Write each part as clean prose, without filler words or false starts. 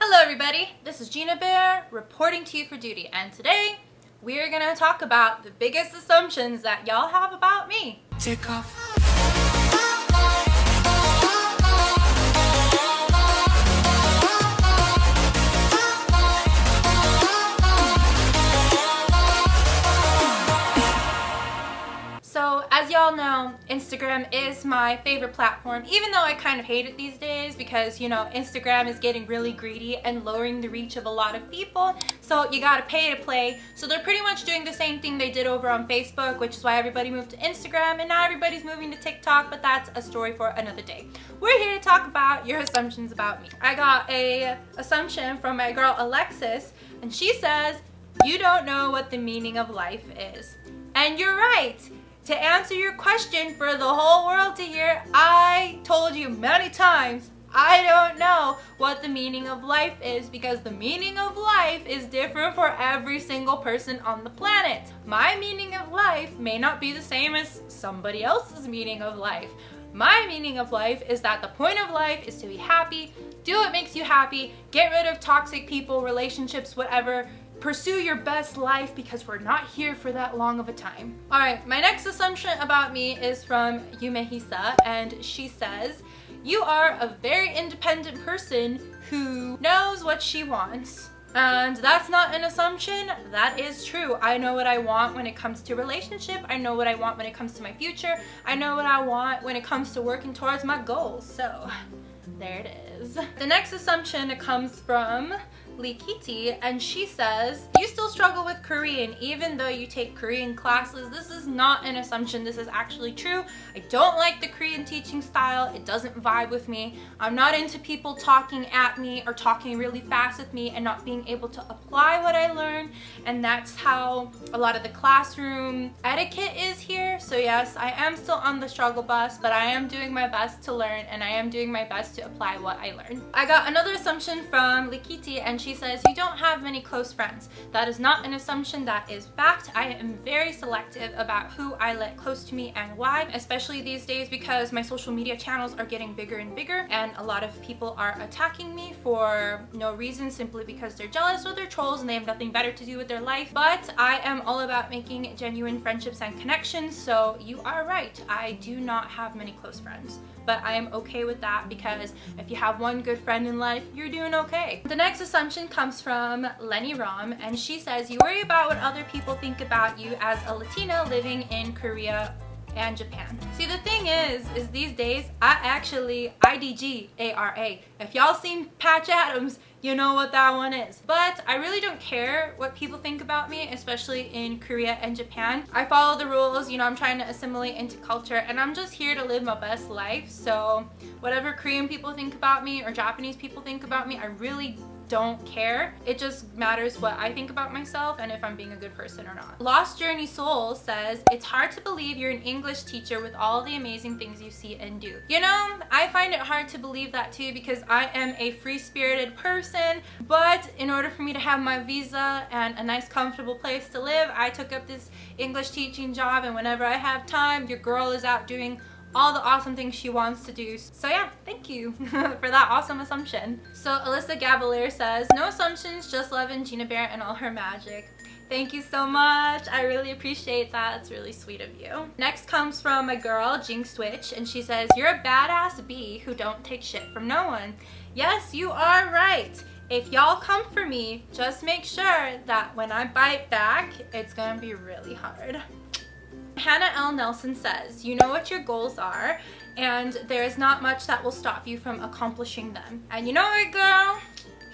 Hello everybody, this is Gina Bear reporting to you for duty, and today we're gonna talk about the biggest assumptions that y'all have about me. Take off. So as y'all know, Instagram is my favorite platform, even though I kind of hate it these days because, you know, Instagram is getting really greedy and lowering the reach of a lot of people. So you gotta pay to play. So they're pretty much doing the same thing they did over on Facebook, which is why everybody moved to Instagram, and now everybody's moving to TikTok, but that's a story for another day. We're here to talk about your assumptions about me. I got a assumption from my girl Alexis, and she says, you don't know what the meaning of life is. And you're right. To answer your question for the whole world to hear, I told you many times, I don't know what the meaning of life is because the meaning of life is different for every single person on the planet. My meaning of life may not be the same as somebody else's meaning of life. My meaning of life is that the point of life is to be happy, do what makes you happy, get rid of toxic people, relationships, whatever. Pursue your best life because we're not here for that long of a time. All right, my next assumption about me is from Yumehisa, and she says, you are a very independent person who knows what she wants. And that's not an assumption, that is true. I know what I want when it comes to relationship. I know what I want when it comes to my future. I know what I want when it comes to working towards my goals. So there it is. The next assumption comes from Likiti, and she says, you still struggle with Korean even though you take Korean classes. This is not an assumption, this is actually true. I don't like the Korean teaching style, it doesn't vibe with me. I'm not into people talking at me or talking really fast with me and not being able to apply what I learn, and that's how a lot of the classroom etiquette is here. So yes, I am still on the struggle bus, but I am doing my best to learn and I am doing my best to apply what I learned. I got another assumption from Likiti, and she says, you don't have many close friends. That is not an assumption, that is fact. I am very selective about who I let close to me and why, especially these days because my social media channels are getting bigger and bigger, and a lot of people are attacking me for no reason, simply because they're jealous or they're trolls and they have nothing better to do with their life. But I am all about making genuine friendships and connections, so you are right. I do not have many close friends, but I am okay with that because if you have one good friend in life, you're doing okay. The next assumption comes from Lenny Rom, and she says, you worry about what other people think about you as a Latina living in Korea and Japan. See, the thing is these days, I actually IDG ARA. If y'all seen Patch Adams, you know what that one is. But I really don't care what people think about me, especially in Korea and Japan. I follow the rules, you know, I'm trying to assimilate into culture, and I'm just here to live my best life. So whatever Korean people think about me or Japanese people think about me, I really don't care. It just matters what I think about myself and if I'm being a good person or not. Lost Journey Soul says, it's hard to believe you're an English teacher with all the amazing things you see and do. You know, I find it hard to believe that too because I am a free-spirited person, but in order for me to have my visa and a nice comfortable place to live, I took up this English teaching job, and whenever I have time, your girl is out doing all the awesome things she wants to do. So yeah, thank you for that awesome assumption. So Alyssa Cavaliere says, no assumptions, just loving Gina Bear and all her magic. Thank you so much. I really appreciate that. It's really sweet of you. Next comes from my girl, Jinx Witch, and she says, you're a badass bee who don't take shit from no one. Yes, you are right. If y'all come for me, just make sure that when I bite back, it's gonna be really hard. Hannah L. Nelson says, you know what your goals are, and there is not much that will stop you from accomplishing them. And you know what, girl?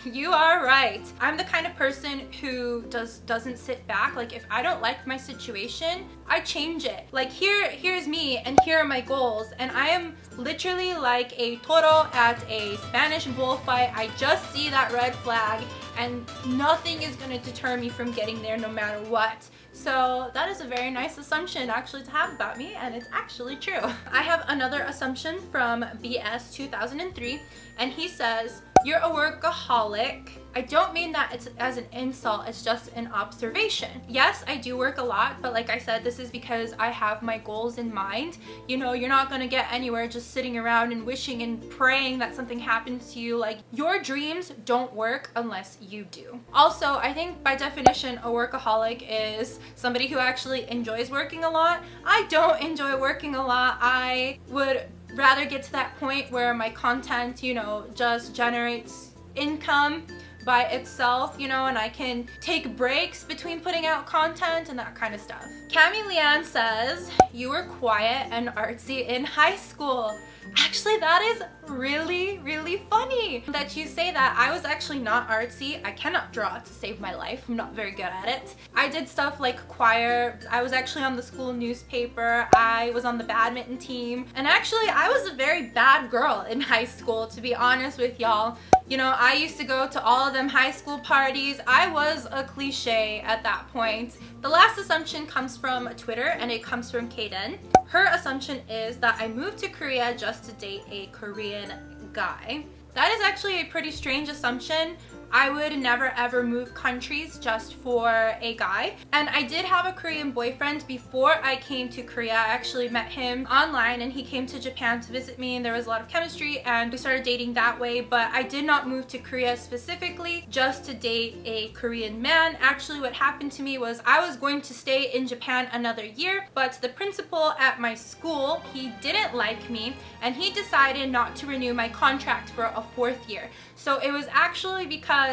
You are right. I'm the kind of person who doesn't sit back. Like, if I don't like my situation, I change it. Like, here's me and here are my goals, and I am literally like a toro at a Spanish bullfight. I just see that red flag and nothing is gonna deter me from getting there no matter what. So that is a very nice assumption actually to have about me, and it's actually true. I have another assumption from BS 2003, and he says, you're a workaholic I don't mean that it's as an insult, it's just an observation. Yes, I do work a lot, but like I said, this is because I have my goals in mind. You know, you're not gonna get anywhere just sitting around and wishing and praying that something happens to you. Like, your dreams don't work unless you do. Also, I think by definition, a workaholic is somebody who actually enjoys working a lot. I don't enjoy working a lot. I would rather get to that point where my content, you know, just generates income by itself, you know, and I can take breaks between putting out content and that kind of stuff. Cami Leanne says, you were quiet and artsy in high school. Actually, that is really, really funny that you say that. I was actually not artsy. I cannot draw to save my life. I'm not very good at it. I did stuff like choir. I was actually on the school newspaper. I was on the badminton team. And actually, I was a very bad girl in high school, to be honest with y'all. You know, I used to go to all of them high school parties. I was a cliche at that point. The last assumption comes from Twitter, and it comes from Kaden. Her assumption is that I moved to Korea just to date a Korean guy. That is actually a pretty strange assumption. I would never ever move countries just for a guy. And I did have a Korean boyfriend before I came to Korea. I actually met him online and he came to Japan to visit me, and there was a lot of chemistry and we started dating that way. But I did not move to Korea specifically just to date a Korean man. Actually, what happened to me was I was going to stay in Japan another year, but the principal at my school, he didn't like me and he decided not to renew my contract for a 4th year. So it was actually because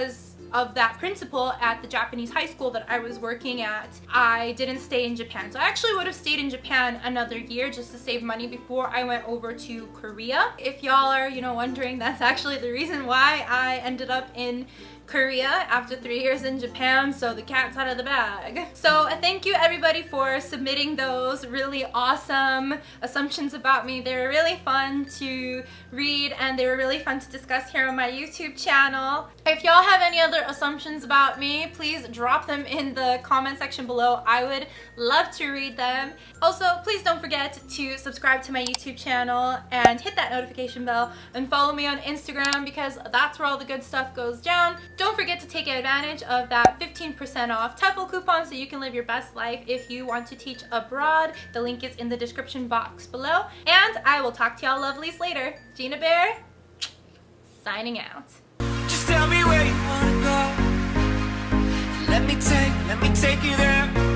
of that principal at the Japanese high school that I was working at, I didn't stay in Japan. So I actually would have stayed in Japan another year just to save money before I went over to Korea. If y'all are, you know, wondering, that's actually the reason why I ended up in Korea after 3 years in Japan, so the cat's out of the bag. So thank you everybody for submitting those really awesome assumptions about me. They were really fun to read and they were really fun to discuss here on my YouTube channel. If y'all have any other assumptions about me, please drop them in the comment section below. I would love to read them. Also, please don't forget to subscribe to my YouTube channel and hit that notification bell and follow me on Instagram because that's where all the good stuff goes down. Don't forget to take advantage of that 15% off TEFL coupon so you can live your best life if you want to teach abroad. The link is in the description box below. And I will talk to y'all lovelies later. Gina Bear, signing out. Just tell me where you wanna go. Let me take you there.